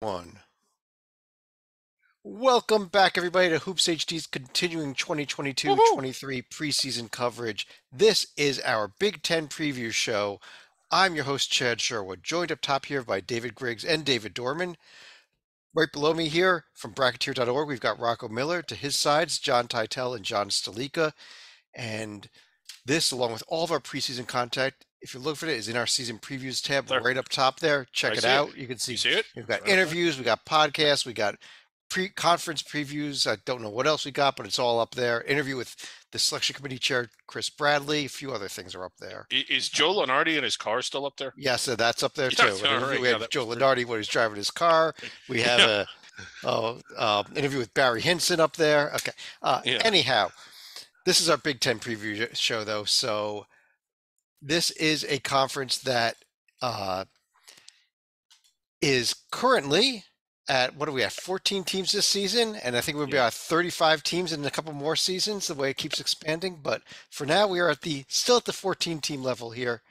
One. Welcome back, everybody, to Hoops HD's continuing Woohoo! 2022-23 preseason coverage. This is our Big Ten preview show. I'm your host, Chad Sherwood, joined up top here by David Griggs and David Dorman. Right below me here from Bracketeer.org, we've got Rocco Miller. To his sides, John Titel and John Stalika. And this, along with all of our preseason content, if you're looking for it, is in our season previews tab There, right up top there. I Check it see it. out. You can You see see it? we've It's got right up there. interviews, we got podcasts, we got pre-conference previews. I don't know what else we got, but it's all up there. Interview with the selection committee chair, Chris Bradley. A few other things are up there. Is Joe Lenardi in his car still up there? Yeah, so that's up there Yeah, too. An all interview. right. We Yeah, had that Joe was great. Lenardi when he's driving his car. We have Yeah, interview with Barry Hinson up there. Okay. yeah. Anyhow, this is our Big Ten preview show, though. So this is a conference that uh, is currently at, what are we at, 14 teams this season, and I think we'll be Yeah. at 35 teams in a couple more seasons, the way it keeps expanding. But for now, we are still at the 14 team level here,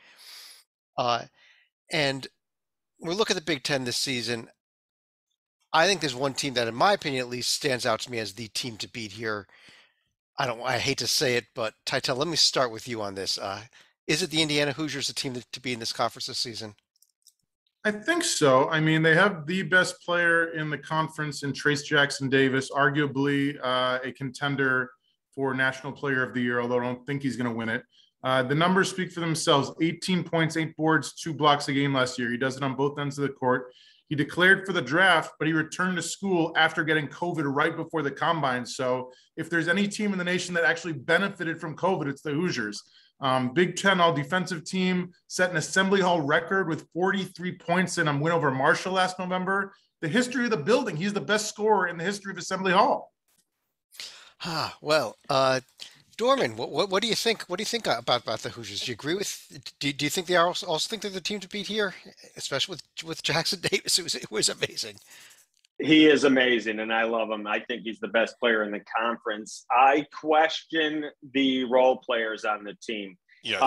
and we look at the Big Ten this season. I think there's one team that, in my opinion at least, stands out to me as the team to beat here. I hate to say it, but Titel, let me start with you on this. Is it the Indiana Hoosiers, the team to be in this conference this season? I think so. I mean, they have the best player in the conference in Trace Jackson Davis, arguably a contender for National Player of the Year, although I don't think he's going to win it. The numbers speak for themselves: 18 points, 8 boards, 2 blocks a game last year. He does it on both ends of the court. He declared for the draft, but he returned to school after getting COVID right before the combine. So if there's any team in the nation that actually benefited from COVID, it's the Hoosiers. Big Ten All Defensive Team set an Assembly Hall record with 43 points in a win over Marshall last November. The history of the building, he's the best scorer in the history of Assembly Hall. Well, Dorman, what do you think? What do you think about the Hoosiers? Do you agree with? Do you think they are also think they're the team to beat here, especially with Jackson Davis? It was amazing. He is amazing, and I love him. I think he's the best player in the conference. I question the role players on the team. Yeah.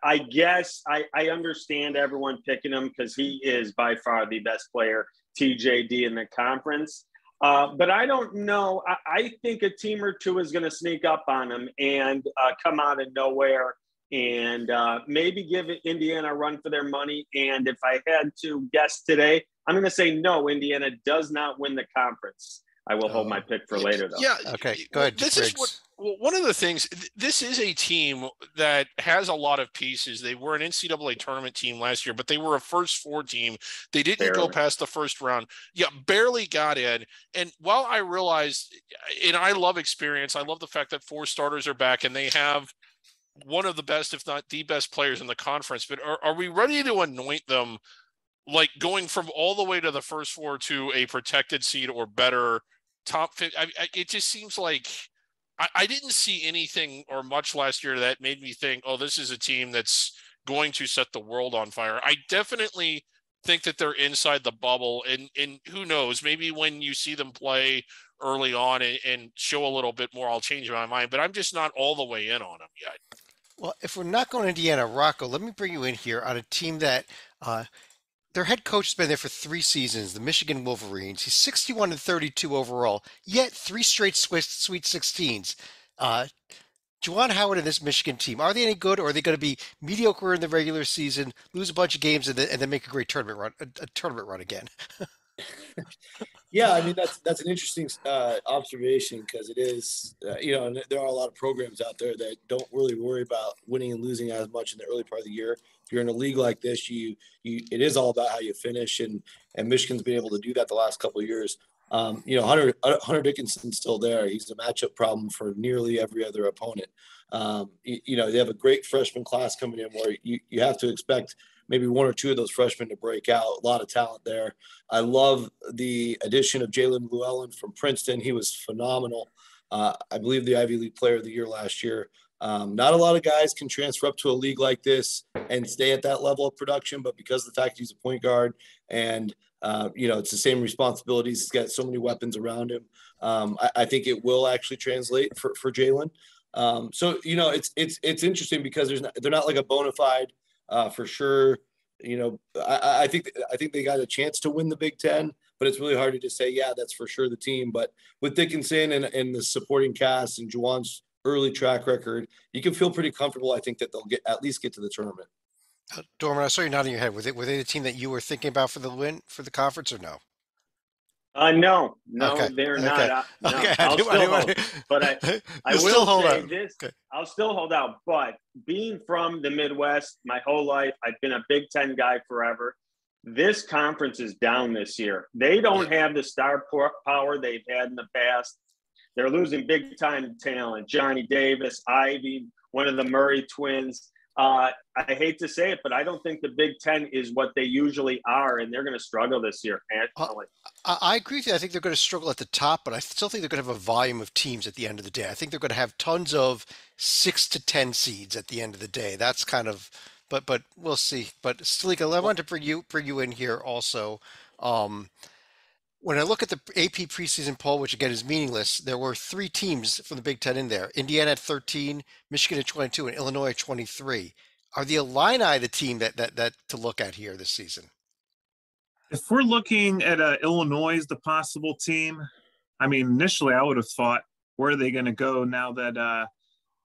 I guess I understand everyone picking him because he is by far the best player, TJD, in the conference. But I don't know. I think a team or two is going to sneak up on him and come out of nowhere and maybe give Indiana a run for their money. And if I had to guess today, I'm going to say no, Indiana does not win the conference. I will hold my Oh, pick for later, though. Yeah. okay. Go Well, ahead, this is what. Briggs. Well, one of the things. This is a team that has a lot of pieces. They were an NCAA tournament team last year, but they were a first four team. They didn't go Barely. past the first round. Yeah, barely got in. And while I realize, and I love experience, I love the fact that four starters are back and they have one of the best, if not the best players in the conference. But are we ready to anoint them like going from all the way to the first four to a protected seed or better top 50? It just seems like I didn't see anything or much last year that made me think, oh, this is a team that's going to set the world on fire. I definitely think that they're inside the bubble, and who knows, maybe when you see them play early on and show a little bit more, I'll change my mind, but I'm just not all the way in on them yet. Well, if we're not going to Indiana, Rocco, let me bring you in here on a team that uh, their head coach has been there for 3 seasons, the Michigan Wolverines. He's 61 and 32 overall, yet three straight Sweet 16s. Uh, Juwan Howard and this Michigan team, are they any good, or are they going to be mediocre in the regular season, lose a bunch of games, and then make a great tournament run, a tournament run again? Yeah, I mean that's an interesting observation because it is, and there are a lot of programs out there that don't really worry about winning and losing as much in the early part of the year. If you're in a league like this, it is all about how you finish, and Michigan's been able to do that the last couple of years. Hunter Dickinson's still there. He's a matchup problem for nearly every other opponent. They have a great freshman class coming in where you have to expect maybe one or two of those freshmen to break out. A lot of talent there. I love the addition of Jalen Llewellyn from Princeton. He was phenomenal. I believe the Ivy League Player of the Year last year. Not a lot of guys can transfer up to a league like this and stay at that level of production, but because of the fact he's a point guard and it's the same responsibilities. He's got so many weapons around him. I think it will actually translate for Jalen. It's interesting because they're not like a bona fide for sure. I think they got a chance to win the Big Ten, but it's really hard to just say, yeah, that's for sure the team. But with Dickinson and the supporting cast and Juwan's early track record, you can feel pretty comfortable. I think that they'll at least get to the tournament. Dorman, I saw you nodding your head. Were they the team that you were thinking about for the win for the conference or no? No, Okay. they're Okay. not. No, Okay. I'll still hold, but I still will hold say on. this: Okay. I'll still hold out. But being from the Midwest, my whole life, I've been a Big Ten guy forever. This conference is down this year. They don't have the star power they've had in the past. They're losing big time talent. Johnny Davis, Ivy, one of the Murray twins. I hate to say it, but I don't think the Big Ten is what they usually are, and they're going to struggle this year nationally. I agree with you. I think they're going to struggle at the top, but I still think they're going to have a volume of teams at the end of the day. I think they're going to have tons of 6 to 10 seeds at the end of the day. That's kind of, but we'll see. But Stalika, I wanted to bring you in here also. When I look at the AP preseason poll, which again is meaningless, there were 3 teams from the Big Ten in there. Indiana at 13, Michigan at 22, and Illinois at 23. Are the Illini the team that to look at here this season? If we're looking at Illinois as the possible team, I mean, initially I would have thought, where are they going to go now that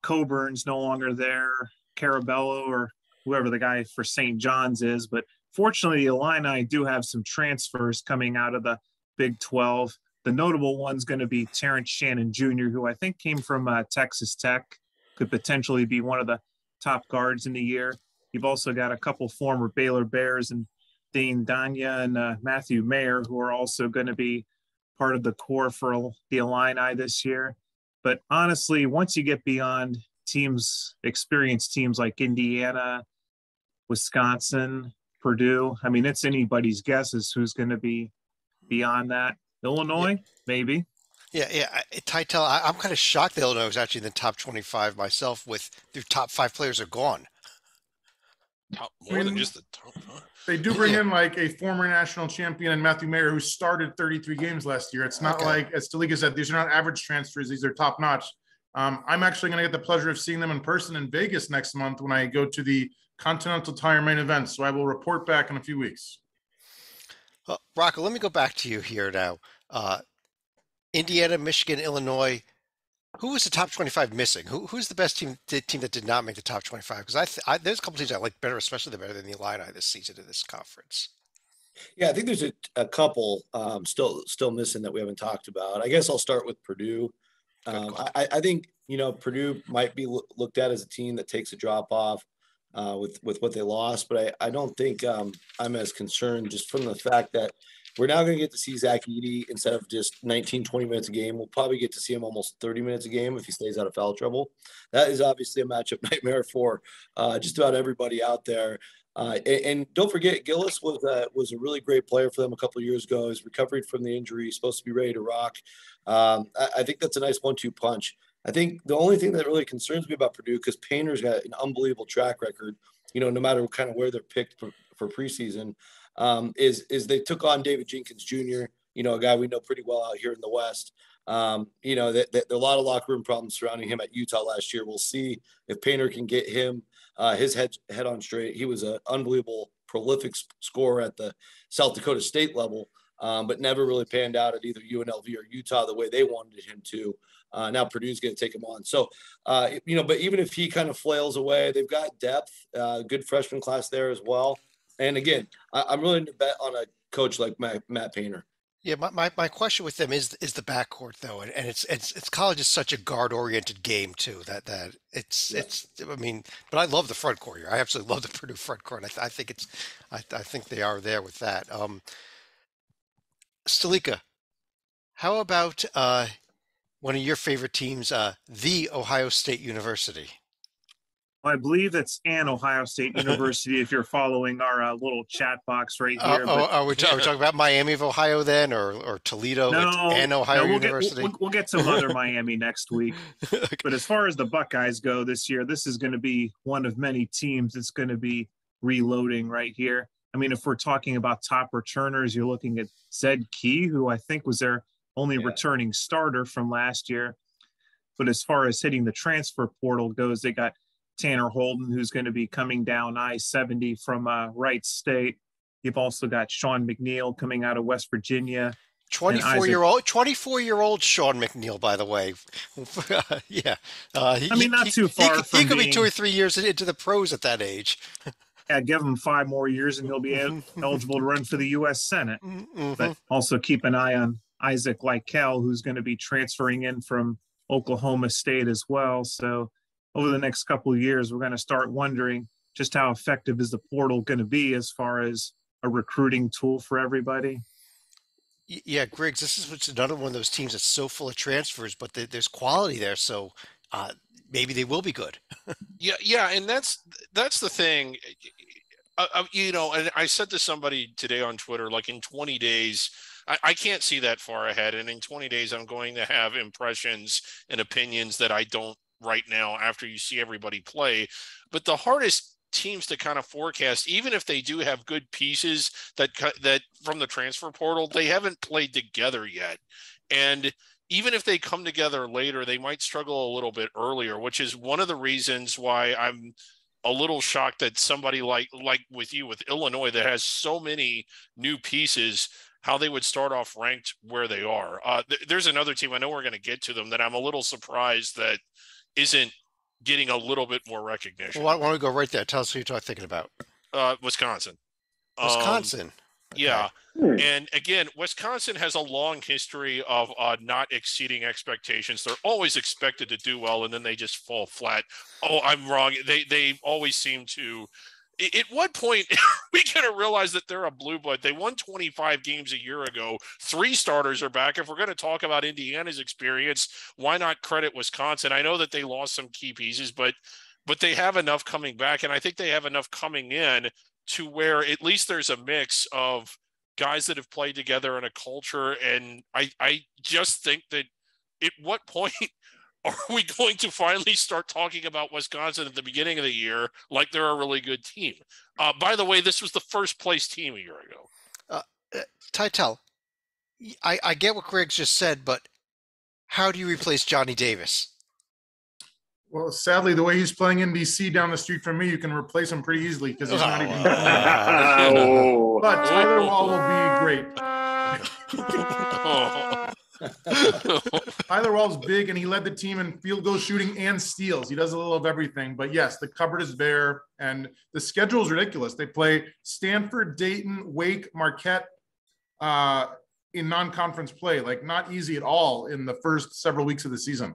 Coburn's no longer there, Carabello or whoever the guy for St. John's is. But fortunately, the Illini do have some transfers coming out of the Big 12. The notable one's going to be Terrence Shannon Jr., who I think came from Texas Tech, could potentially be one of the top guards in the year. You've also got a couple former Baylor Bears and Dane Danya and Matthew Mayer, who are also going to be part of the core for the Illini this year. But honestly, once you get beyond teams, experienced teams like Indiana, Wisconsin, Purdue, I mean, it's anybody's guess as who's going to be beyond that. Illinois, maybe. Yeah. Tytel, I'm kind of shocked that Illinois was actually in the top 25 myself with their top 5 players are gone. More than just the top 5. They do bring in like a former national champion and Matthew Mayer, who started 33 games last year. It's not like, as Stalika said, these are not average transfers. These are top notch. I'm actually going to get the pleasure of seeing them in person in Vegas next month when I go to the Continental Tire main event. So I will report back in a few weeks. Rocco, let me go back to you here now. Indiana, Michigan, Illinois. Who was the top 25 missing? Who's the best team that did not make the top 25? Because there's a couple teams I like better, especially better than the Illini this season in this conference. Yeah, I think there's a couple still missing that we haven't talked about. I guess I'll start with Purdue. I think, Purdue might be looked at as a team that takes a drop off with what they lost, but I don't think I'm as concerned just from the fact that we're now going to get to see Zach Edey instead of just 19, 20 minutes a game. We'll probably get to see him almost 30 minutes a game if he stays out of foul trouble. That is obviously a matchup nightmare for just about everybody out there. And don't forget, Gillis was a really great player for them a couple of years ago. He's recovered from the injury. He's supposed to be ready to rock. I think that's a nice 1-2 punch. I think the only thing that really concerns me about Purdue, because Painter's got an unbelievable track record, no matter kind of where they're picked for preseason, is they took on David Jenkins Jr., a guy we know pretty well out here in the West. There are a lot of locker room problems surrounding him at Utah last year. We'll see if Painter can get him his head on straight. He was an unbelievable, prolific scorer at the South Dakota State level, but never really panned out at either UNLV or Utah the way they wanted him to. Now Purdue's going to take him on. So, but even if he kind of flails away, they've got depth, good freshman class there as well. And again, I'm willing to bet on a coach like Matt Painter. Yeah, my question with them is the backcourt though, and it's college is such a guard oriented game too that it's I mean, but I love the front court here. I absolutely love the Purdue front court. I think they are there with that. Stalika, how about one of your favorite teams, the Ohio State University? I believe it's an Ohio State University if you're following our little chat box right here. Are we talking about Miami of Ohio then, or Toledo and Ohio University? We'll get some other Miami next week. Okay. But as far as the Buckeyes go this year, this is going to be one of many teams that's going to be reloading right here. I mean, if we're talking about top returners, you're looking at Zed Key, who I think was their only returning starter from last year. But as far as hitting the transfer portal goes, they got Tanner Holden, who's going to be coming down I-70 from Wright State. You've also got Sean McNeil coming out of West Virginia. 24-year-old Sean McNeil, by the way. Yeah. Not too far from he could be being, 2 or 3 years into the pros at that age. Yeah, give him 5 more years and he'll be eligible to run for the U.S. Senate. But also keep an eye on Isaac Lykel, who's going to be transferring in from Oklahoma State as well. So over the next couple of years, we're going to start wondering just how effective is the portal going to be as far as a recruiting tool for everybody. Yeah, Griggs, this is another one of those teams that's so full of transfers, but there's quality there, so maybe they will be good. Yeah, and that's the thing. And I said to somebody today on Twitter, like in 20 days, I can't see that far ahead, and in 20 days, I'm going to have impressions and opinions that I don't right now after you see everybody play. But the hardest teams to kind of forecast, even if they do have good pieces that from the transfer portal, they haven't played together yet. And even if they come together later, they might struggle a little bit earlier, which is one of the reasons why I'm a little shocked that somebody like with you with Illinois that has so many new pieces, how they would start off ranked where they are. There's another team, I know we're going to get to them, that I'm a little surprised that isn't getting a little bit more recognition. Well, why don't we go right there? Tell us who you're thinking about. Wisconsin. Wisconsin. Okay. Yeah. And again, Wisconsin has a long history of not exceeding expectations. They're always expected to do well, and then they just fall flat. Oh, I'm wrong. They always seem to. At what point are we going to realize that they're a blue blood? They won 25 games a year ago. 3 starters are back. If we're going to talk about Indiana's experience, why not credit Wisconsin? I know that they lost some key pieces, but they have enough coming back, and I think they have enough coming in to where at least there's a mix of guys that have played together in a culture. And I just think that at what point are we going to finally start talking about Wisconsin at the beginning of the year like they're a really good team? By the way, this was the first place team a year ago. Titel, I get what Griggs just said, but how do you replace Johnny Davis? Well, sadly, the way he's playing in DC down the street from me, you can replace him pretty easily because he's not even. But Tyler Wall will be great. Tyler Wall's big, and he led the team in field goal shooting and steals. He does a little of everything. But yes, the cupboard is bare, and the schedule is ridiculous. They play Stanford, Dayton, Wake, Marquette in non-conference play. Like, not easy at all in the first several weeks of the season.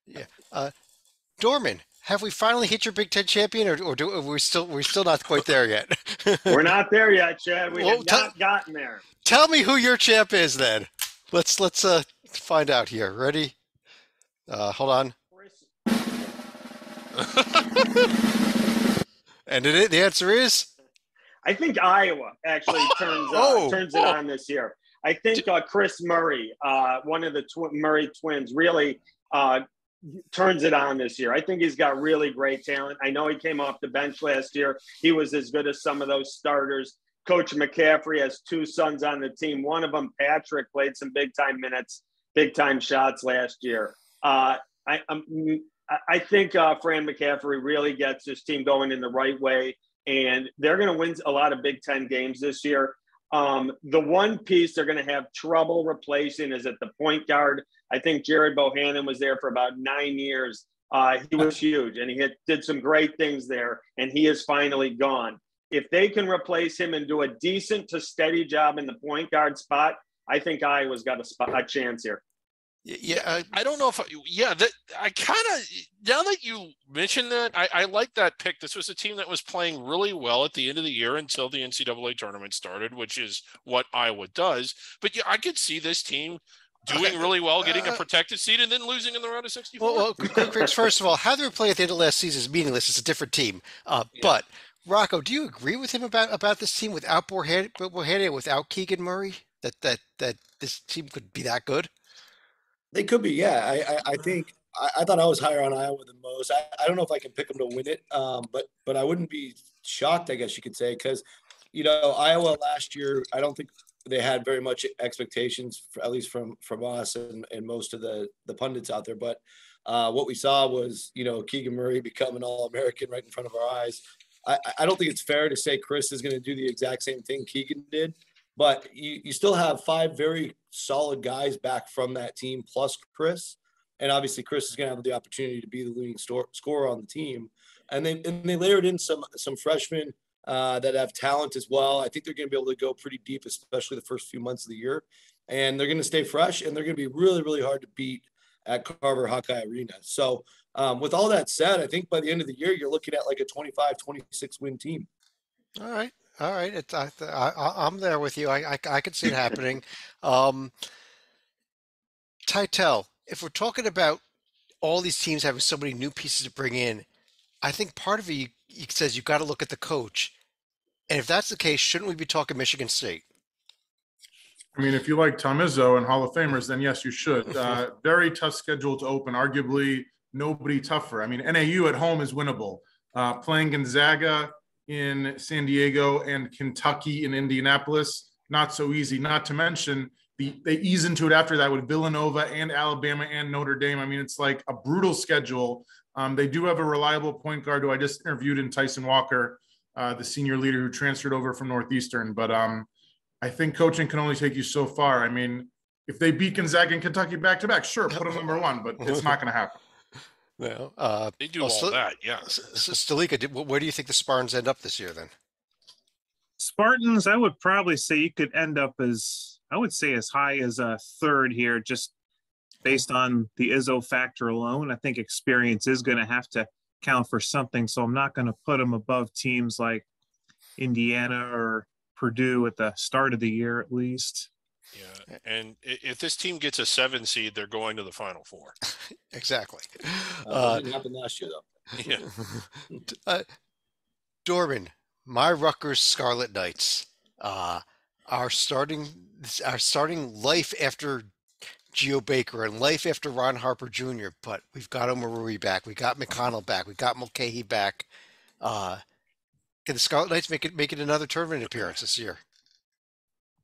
Yeah. Dorman, have we finally hit your Big Ten champion, or we're still not quite there yet? We're not there yet, Chad. We have not gotten there. Tell me who your champ is then. Let's find out here. Ready? Hold on. And the answer is? I think Iowa actually turns it on this year. I think Chris Murray, one of the Murray twins, really turns it on this year. I think he's got really great talent. I know he came off the bench last year. He was as good as some of those starters. Coach McCaffrey has 2 sons on the team. One of them, Patrick, played some big-time minutes, big-time shots last year. I think Fran McCaffrey really gets this team going in the right way, and they're going to win a lot of Big Ten games this year. The one piece they're going to have trouble replacing is at the point guard. I think Jared Bohannon was there for about 9 years. He was huge, and he did some great things there, and he is finally gone. If they can replace him and do a decent to steady job in the point guard spot, I think Iowa's got a chance here. Yeah, I don't know if I kind of, now that you mentioned that, I like that pick. This was a team that was playing really well at the end of the year until the NCAA tournament started, which is what Iowa does. But yeah, I could see this team doing really well, getting a protected seed, and then losing in the round of 64. Well, Griggs, first of all, how they play at the end of last season is meaningless. It's a different team. But Rocco, do you agree with him about this team without Bohannon, without Keegan Murray, that this team could be that good? They could be, yeah. I think I thought I was higher on Iowa than most. I don't know if I can pick them to win it, but I wouldn't be shocked, I guess you could say, because Iowa last year, I don't think they had very much expectations, at least from us and most of the pundits out there. But what we saw was Keegan Murray become an All-American right in front of our eyes. I don't think it's fair to say Chris is going to do the exact same thing Keegan did, but you still have 5 very solid guys back from that team plus Chris. And obviously Chris is going to have the opportunity to be the leading scorer on the team. And they layered in some freshmen that have talent as well. I think they're going to be able to go pretty deep, especially the first few months of the year. And they're going to stay fresh, and they're going to be really, really hard to beat at Carver Hawkeye Arena. So with all that said, I think by the end of the year, you're looking at like a 25-26 win team. All right. It's, I'm there with you. I could see it happening. Titel, if we're talking about all these teams having so many new pieces to bring in, I think part of it says you've got to look at the coach. And if that's the case, shouldn't we be talking Michigan State? I mean, if you like Tom Izzo and Hall of Famers, then yes, you should. Very tough schedule to open. Arguably, nobody tougher. I mean, NAU at home is winnable. Playing Gonzaga in San Diego and Kentucky in Indianapolis, not so easy. Not to mention, they ease into it after that with Villanova and Alabama and Notre Dame. I mean, it's like a brutal schedule. They do have a reliable point guard who I just interviewed in Tyson Walker, the senior leader who transferred over from Northeastern. But I think coaching can only take you so far. I mean, if they beat Gonzaga and Kentucky back-to-back, sure, put them number 1, but it's not going to happen. No, they do all that, yeah. Stalika, where do you think the Spartans end up this year then? Spartans, I would probably say you could end up as high as a 3rd here, just based on the Izzo factor alone. I think experience is going to have to count for something, so I'm not going to put them above teams like Indiana or Purdue at the start of the year, at least. Yeah, and if this team gets a 7 seed, they're going to the Final Four. Exactly. Didn't happen last year, though. Yeah. Dorman, my Rutgers Scarlet Knights are starting life after Geo Baker and life after Ron Harper Jr., but we've got Omarui back. We got McConnell back. We got Mulcahy back. Can the Scarlet Knights make it another tournament appearance this year?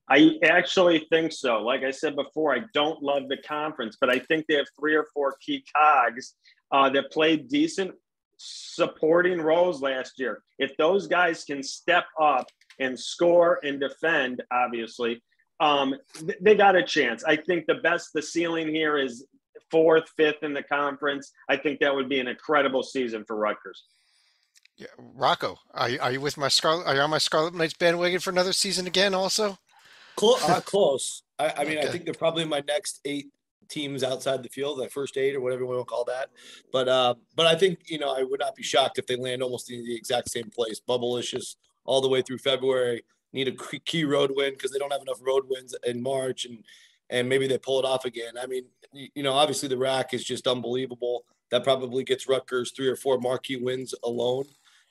I actually think so. Like I said before, I don't love the conference, but I think they have 3 or 4 key cogs that played decent supporting roles last year. If those guys can step up and score and defend, obviously, they got a chance. I think the ceiling here is 4th, 5th in the conference. I think that would be an incredible season for Rutgers. Yeah, Rocco, are you with my Scarlet? Are you on my Scarlet Knights bandwagon for another season again? Also, close. I mean, Okay. I think they're probably my next 8 teams outside the field, the first 8 or whatever you want to call that. But I think I would not be shocked if they land almost in the exact same place. Bubble-licious all the way through February. Need a key road win because they don't have enough road wins in March, and maybe they pull it off again. I mean, obviously the rack is just unbelievable. That probably gets Rutgers 3 or 4 marquee wins alone.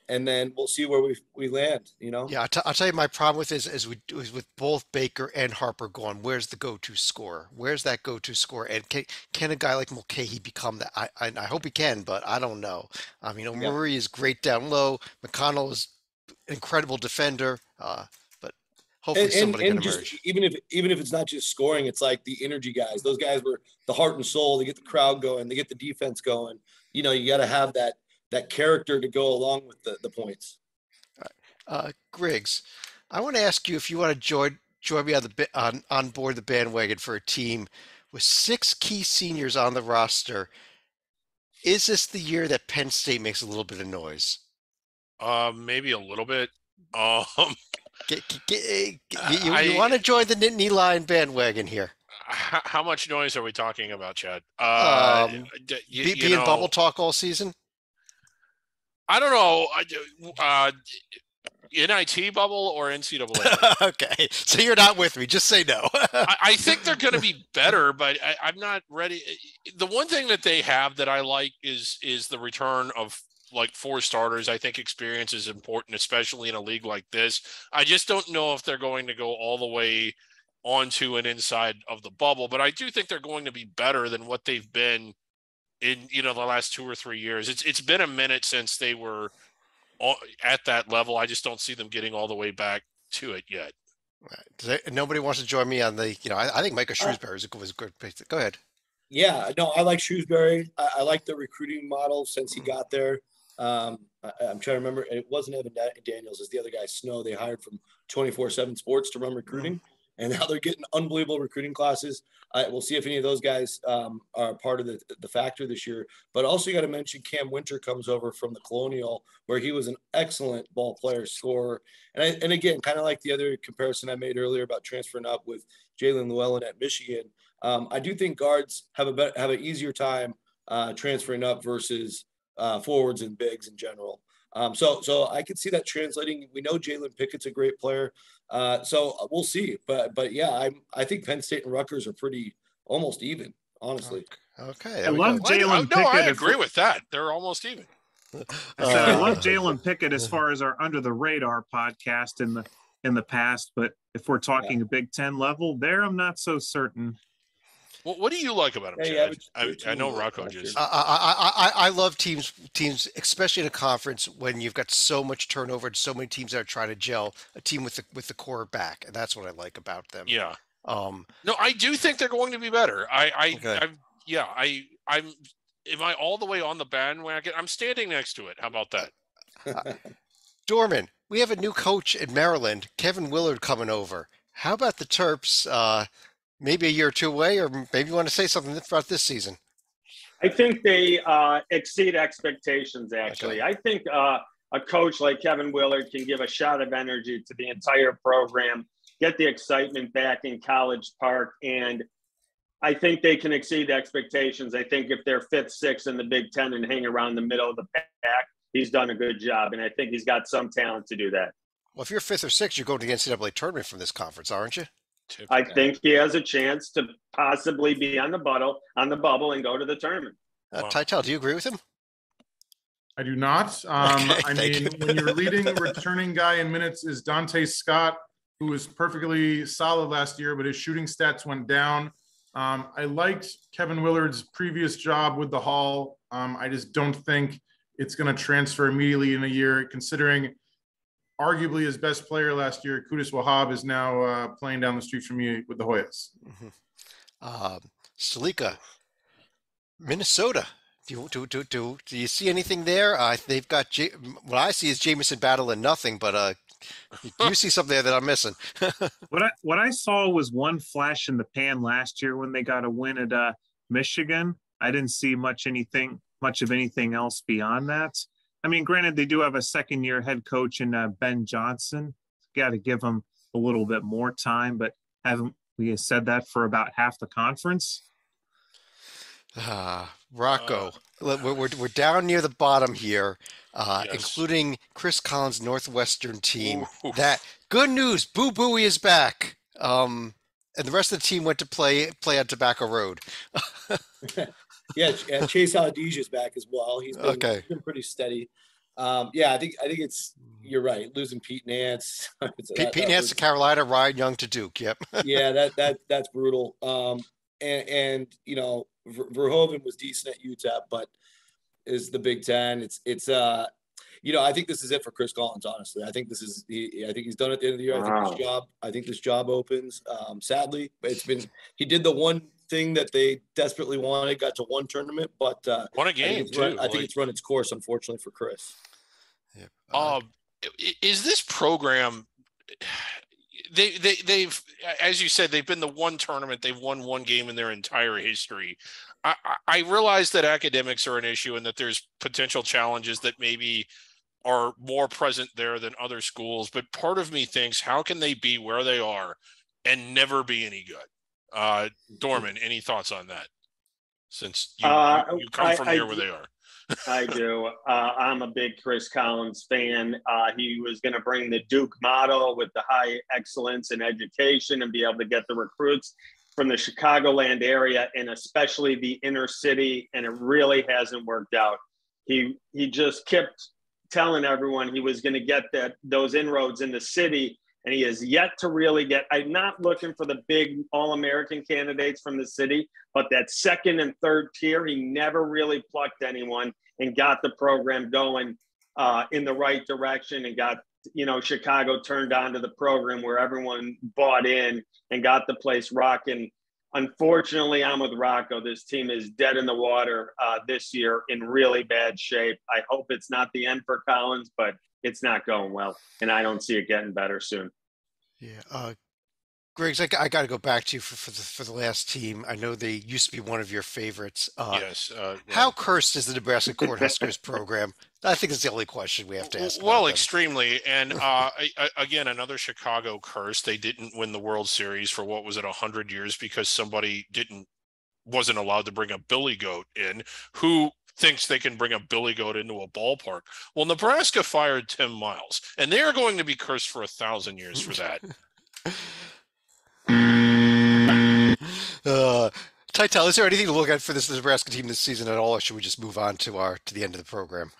And then we'll see where we land, Yeah, I'll tell you my problem with this is with both Baker and Harper gone. Where's the go-to scorer? Where's that go-to scorer? And can a guy like Mulcahy become that? I hope he can, but I don't know. I mean, Omari is great down low. McConnell is an incredible defender, but hopefully somebody can just, emerge. even if it's not just scoring, it's like the energy guys. Those guys were the heart and soul. They get the crowd going. They get the defense going. You got to have that character to go along with the points. Griggs, I want to ask you if you want to join me on board the bandwagon for a team with 6 key seniors on the roster. Is this the year that Penn State makes a little bit of noise? Maybe a little bit. You want to join the Nittany Lion bandwagon here? How much noise are we talking about, Chad? Be in bubble talk all season? I don't know. NIT bubble or NCAA? Okay, so you're not with me. Just say no. I think they're going to be better, but I'm not ready. The one thing that they have that I like is the return of like 4 starters. I think experience is important, especially in a league like this. I just don't know if they're going to go all the way onto an inside of the bubble, but I do think they're going to be better than what they've been in the last 2 or 3 years. It's been a minute since they were at that level. I just don't see them getting all the way back to it yet. Nobody wants to join me on the. I think Micah Shrewsbury was a good pick. Go ahead. Yeah, no, I like Shrewsbury. I like the recruiting model since he got there. I'm trying to remember. It wasn't Evan Daniels. It's the other guy, Snow. They hired from 24/7 Sports to run recruiting, and now they're getting unbelievable recruiting classes. We'll see if any of those guys are part of the factor this year. But also, you got to mention Cam Winter comes over from the Colonial, where he was an excellent ball player, scorer, and again, kind of like the other comparison I made earlier about transferring up with Jalen Llewellyn at Michigan. I do think guards have an easier time transferring up versus forwards and bigs in general. So I could see that translating. We know Jalen Pickett's a great player. So we'll see. But yeah, I think Penn State and Rutgers are pretty almost even, honestly. Okay. I love Jalen Pickett. No, I agree with that. They're almost even. I love Jalen Pickett as far as our Under the Radar podcast in the past, but if we're talking a Big Ten level, there I'm not so certain. Well, what do you like about him, Chad? I know Rocco just. I love teams, especially in a conference when you've got so much turnover and so many teams that are trying to gel. A team with the core back, and that's what I like about them. Yeah. No, I do think they're going to be better. Am I all the way on the bandwagon? I'm standing next to it. How about that? Dorman, we have a new coach in Maryland, Kevin Willard, coming over. How about the Terps? Maybe a year or two away, or maybe you want to say something about this season. I think they exceed expectations, actually. Okay. I think a coach like Kevin Willard can give a shot of energy to the entire program, get the excitement back in College Park, and I think they can exceed expectations. I think if they're 5th, 6th in the Big Ten and hang around the middle of the pack, he's done a good job, and I think he's got some talent to do that. Well, if you're 5th or 6th, you're going to the NCAA tournament from this conference, aren't you? I think he has a chance to possibly be on the bubble and go to the tournament. Titel, do you agree with him? I do not. When your leading returning guy in minutes is Dante Scott, who was perfectly solid last year, but his shooting stats went down. I liked Kevin Willard's previous job with the Hall. I just don't think it's going to transfer immediately in a year, considering arguably his best player last year, Qudus Wahab, is now playing down the street from me with the Hoyas. Salika, Minnesota. Do you see anything there? They've got what I see is Jamison Battle and nothing, but you see something there that I'm missing. What I saw was one flash in the pan last year when they got a win at Michigan. I didn't see much of anything else beyond that. I mean, granted, they do have a second-year head coach in Ben Johnson. Got to give him a little bit more time, but haven't we said that for about half the conference? Rocco, we're down near the bottom here, yes. Including Chris Collins' Northwestern team. That good news, Boo Booey is back. And the rest of the team went to play on Tobacco Road. Yeah, Chase Audege is back as well. He's been pretty steady. I think it's you're right. Losing Pete Nance, Pete Nance to Carolina, Ryan Young to Duke. Yep. Yeah, that's brutal. And you know, Verhoeven was decent at UTEP, but is the Big Ten. It's I think this is it for Chris Collins. Honestly, I think he's done at the end of the year. I think this job opens. Sadly, he did the one thing that they desperately wanted, got to one tournament, but won a game I think it's run its course, unfortunately, for Chris. Is this program? They've, as you said, they've been the one tournament. They've won one game in their entire history. I realize that academics are an issue and that there's potential challenges that maybe are more present there than other schools. But part of me thinks, how can they be where they are and never be any good? Dorman, any thoughts on that? Since you come from here where they are. I do. I'm a big Chris Collins fan. He was going to bring the Duke model with the high excellence in education and be able to get the recruits from the Chicagoland area and especially the inner city, and it really hasn't worked out. He just kept telling everyone he was going to get those inroads in the city, and he has yet to really get. I'm not looking for the big All-American candidates from the city, but that second and third tier, he never really plucked anyone and got the program going in the right direction and got, Chicago turned on to the program where everyone bought in and got the place rocking. Unfortunately, I'm with Rocco. This team is dead in the water this year, in really bad shape. I hope it's not the end for Collins, but it's not going well, and I don't see it getting better soon. Yeah. Griggs, I got to go back to you for the last team. I know they used to be one of your favorites. Yes. How cursed is the Nebraska Cornhuskers program? I think it's the only question we have to ask. Well, extremely. And again, another Chicago curse. They didn't win the World Series for what was it, 100 years because somebody wasn't allowed to bring a billy goat in. Who thinks they can bring a billy goat into a ballpark? Well, Nebraska fired Tim Miles, and they are going to be cursed for 1,000 years for that. Tytel, is there anything to look at for this Nebraska team this season at all, or should we just move on to the end of the program?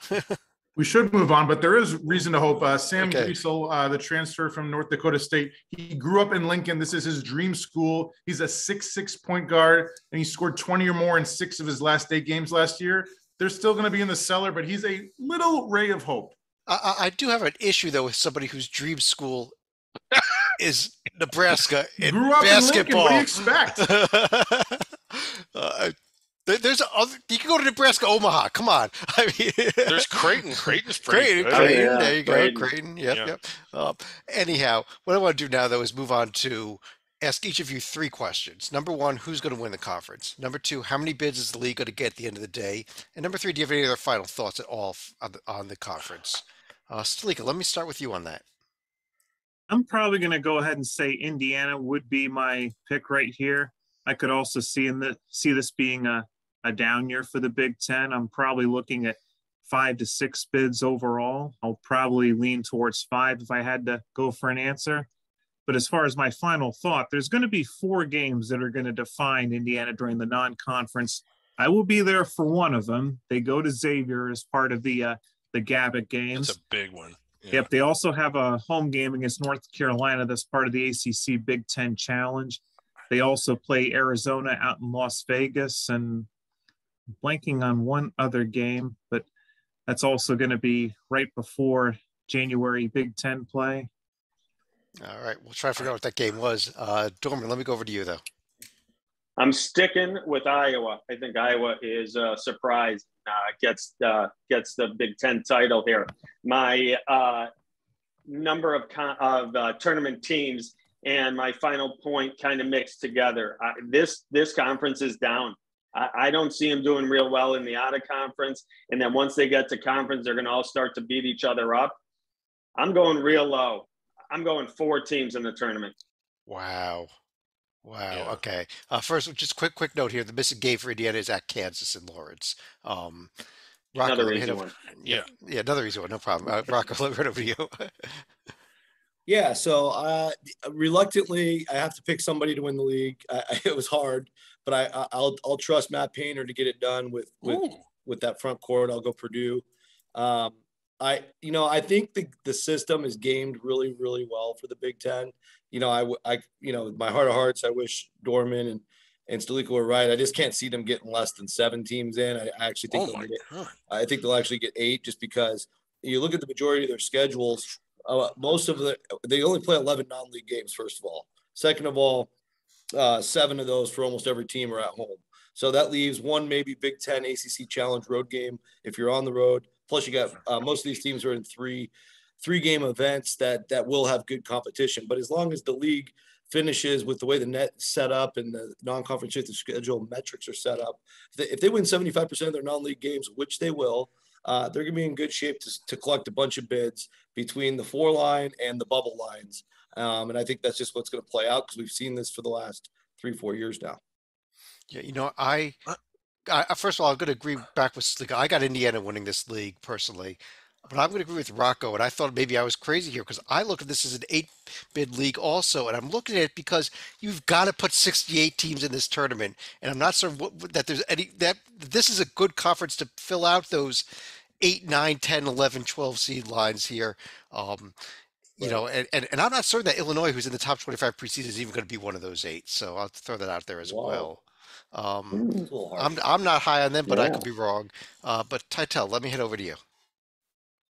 We should move on, but there is reason to hope. Sam Giesel, the transfer from North Dakota State, he grew up in Lincoln. This is his dream school. He's a 6'6" point guard, and he scored 20 or more in 6 of his last 8 games last year. They're still going to be in the cellar, but he's a little ray of hope. I do have an issue, though, with somebody whose dream school is Nebraska in grew up basketball. In Lincoln. What do you expect? You can go to Nebraska Omaha. Come on. I mean, there's Creighton. Creighton's pretty good. Creighton. Yeah, There you Creighton. go. Creighton. Yep. Anyhow, what I want to do now, though, is move on to ask each of you 3 questions. Number 1, who's going to win the conference? Number 2, how many bids is the league going to get at the end of the day? And number 3, do you have any other final thoughts at all on the conference? Stalika, let me start with you on that. I'm probably going to go ahead and say Indiana would be my pick right here. I could also see this being a down year for the Big Ten. I'm probably looking at 5 to 6 bids overall. I'll probably lean towards 5 if I had to go for an answer. But as far as my final thought, there's going to be 4 games that are going to define Indiana during the non-conference. I will be there for one of them. They go to Xavier as part of the Gabbett games. It's a big one. Yeah. Yep, they also have a home game against North Carolina that's part of the ACC Big Ten Challenge. They also play Arizona out in Las Vegas, and I'm blanking on one other game, but that's also going to be right before January Big Ten play. All right, we'll try to figure out what that game was. Dorman, let me go over to you, though. I'm sticking with Iowa. I think Iowa is a surprise. Gets the Big Ten title here. My number of tournament teams and my final point kind of mixed together. This conference is down. I don't see them doing real well in the out of conference. And then once they get to conference, they're going to all start to beat each other up. I'm going real low. I'm going 4 teams in the tournament. Wow. Yeah. Okay. First, just quick note here. The missing game for Indiana is at Kansas and Lawrence. Rocco, Another easy one. Yeah. Yeah, another easy one. No problem. Rocco, let me right over to you. Yeah, so reluctantly, I have to pick somebody to win the league. It was hard, but I'll trust Matt Painter to get it done with that front court. I'll go Purdue. I think the system is gamed really, really well for the Big Ten. My heart of hearts, I wish Dorman and Stalika were right. I just can't see them getting less than 7 teams in. I actually think I think they'll actually get 8, just because you look at the majority of their schedules. They only play 11 non-league games. First of all, second of all, 7 of those for almost every team are at home. So that leaves 1 maybe Big Ten ACC Challenge road game if you're on the road. Plus, you got most of these teams are in three-game events that will have good competition. But as long as the league finishes with the way the net's set up and the non-conference schedule metrics are set up, if they win 75% of their non-league games, which they will, they're going to be in good shape to collect a bunch of bids between the 4 line and the bubble lines. And I think that's just what's going to play out, because we've seen this for the last 3-4 years now. Yeah, I first of all, I'm going to agree back with Stalika. I got Indiana winning this league personally, but I'm going to agree with Rocco. And I thought maybe I was crazy here, because I look at this as an 8-bid league also, and I'm looking at it because you've got to put 68 teams in this tournament, and I'm not certain that there's that this is a good conference to fill out those 8, 9, 10, 11, 12 seed lines here. And I'm not certain that Illinois, who's in the top 25 preseason, is even going to be one of those 8. So I'll throw that out there as well. I'm not high on them, but I could be wrong. But Tytel, let me head over to you.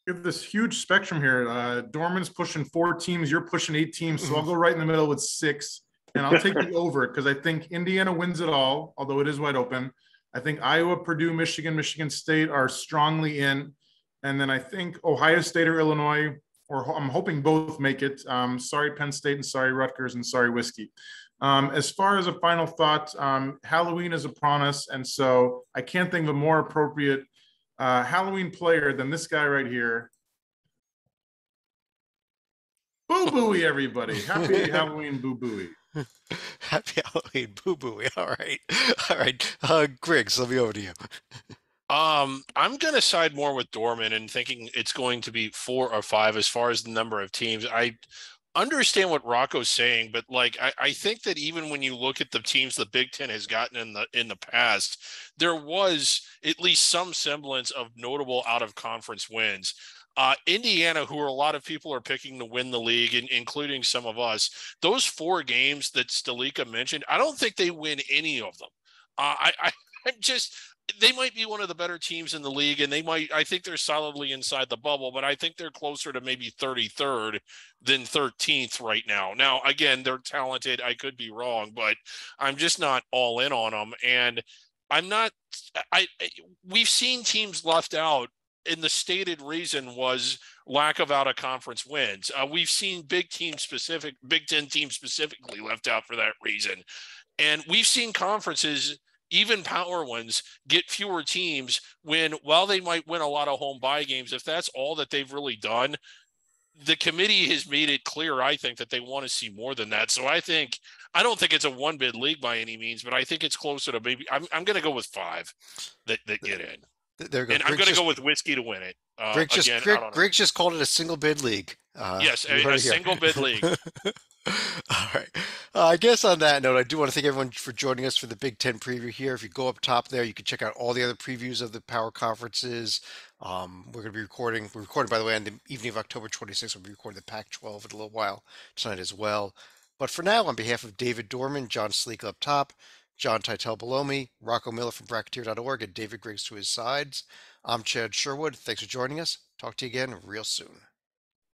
You have this huge spectrum here. Dorman's pushing 4 teams. You're pushing 8 teams. So I'll go right in the middle with 6. and I'll take the over because I think Indiana wins it all, although it is wide open. I think Iowa, Purdue, Michigan, Michigan State are strongly in. And then I think Ohio State or Illinois, or I'm hoping both make it. Sorry, Penn State, and sorry, Rutgers, and sorry, Whiskey. As far as a final thought, Halloween is upon us. And so I can't think of a more appropriate Halloween player than this guy right here. Boo Booey, everybody. Happy Halloween, Boo Booey. Happy Halloween, Boo Booey. All right. All right. Griggs, let me over to you. I'm going to side more with Dorman and thinking it's going to be 4 or 5 as far as the number of teams. I understand what Rocco's saying, but like I think that even when you look at the teams the Big Ten has gotten in the past, there was at least some semblance of notable out of conference wins. Indiana, who a lot of people are picking to win the league, including some of us, those 4 games that Stalika mentioned, I don't think they win any of them. I'm just. They might be one of the better teams in the league, and I think they're solidly inside the bubble, but I think they're closer to maybe 33rd than 13th right now. Now, again, they're talented. I could be wrong, but I'm just not all in on them. And we've seen teams left out, and the stated reason was lack of out of conference wins. We've seen Big Ten teams specifically left out for that reason. And we've seen conferences, even power ones, get fewer teams when, while they might win a lot of home bye games, if that's all that they've really done, the committee has made it clear, I think, that they want to see more than that. So I don't think it's a 1-bid league by any means, but I think it's closer to maybe, I'm going to go with 5 that get in. There you go. And I'm going to go with Whiskey to win it. Griggs just called it a single bid league. Yes, a single bid league. All right. I guess on that note, I do want to thank everyone for joining us for the Big Ten preview here. If you go up top there, you can check out all the other previews of the power conferences. We're going to be recording. We're recording, by the way, on the evening of October 26th. We'll be recording the Pac-12 in a little while tonight as well. But for now, on behalf of David Dorman, John Sleek up top, John Titel below me, Rocco Miller from Bracketeer.org, and David Griggs to his sides, I'm Chad Sherwood. Thanks for joining us. Talk to you again real soon.